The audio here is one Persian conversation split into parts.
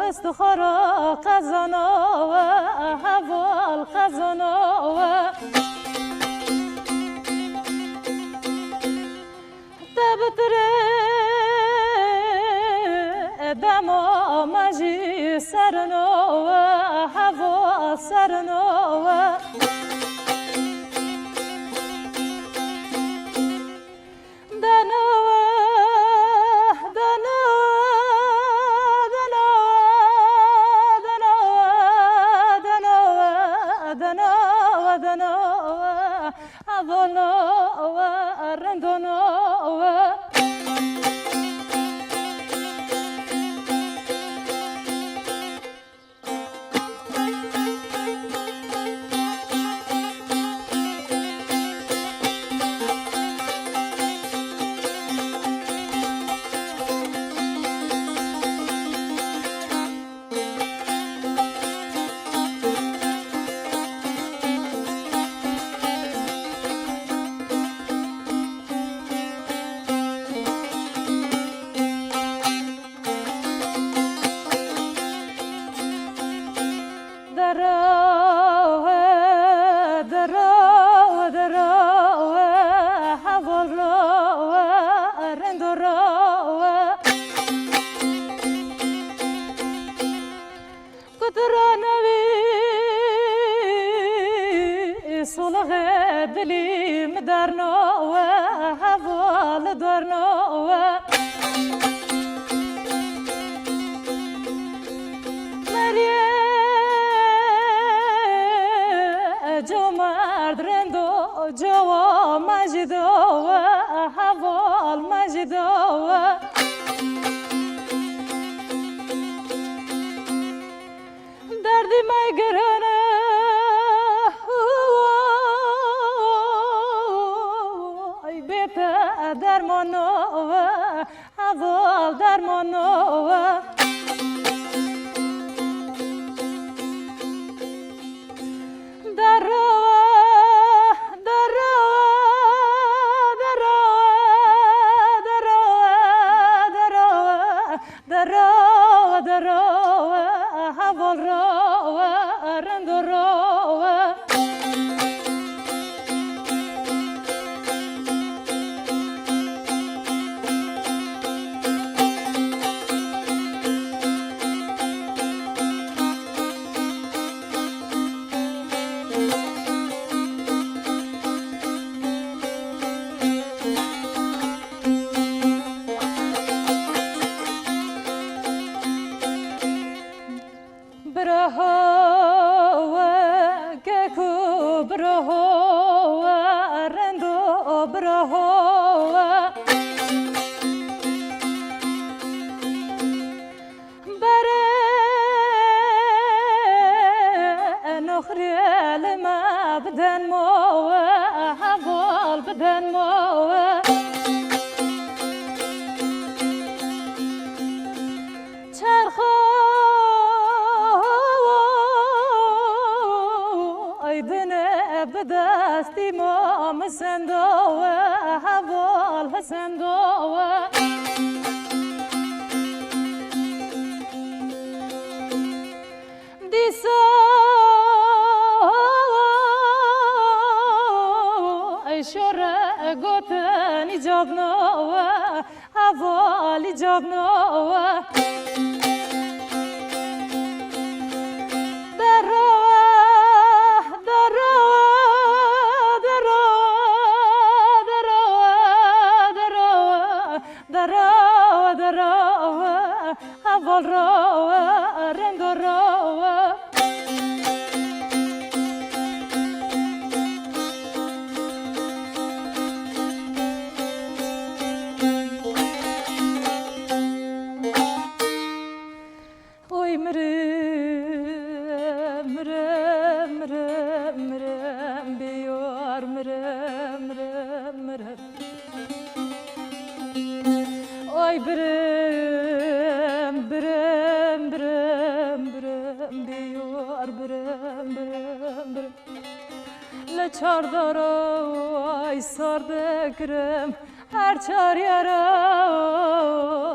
استخارا قزانا و حوال قزانا و دبتره دما مجی سرنا و حوال سرنا و دلیم درنا و حوال درنا و مریه جو مرد رندو جو مجدو و حوال مجدو و دردی مگرانه درمانو و حوال درمانو و حوال را و رند را و بدن مو حوال بدن مو چرخو ایدنه بدستی ما مسندو حوال حسندو دیسا گوتنی جابنا و حوالی جابنا و حوال را رنگ را Oy brem brem brem brem diyor brem brem brem la چاردارای سارده کرم هر چار یارا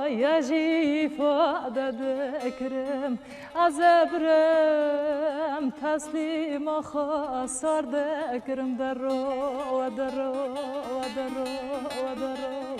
یجی فاده دکرم از ابرم تسلیم خواستار دکرم در رو و در رو و در رو و در رو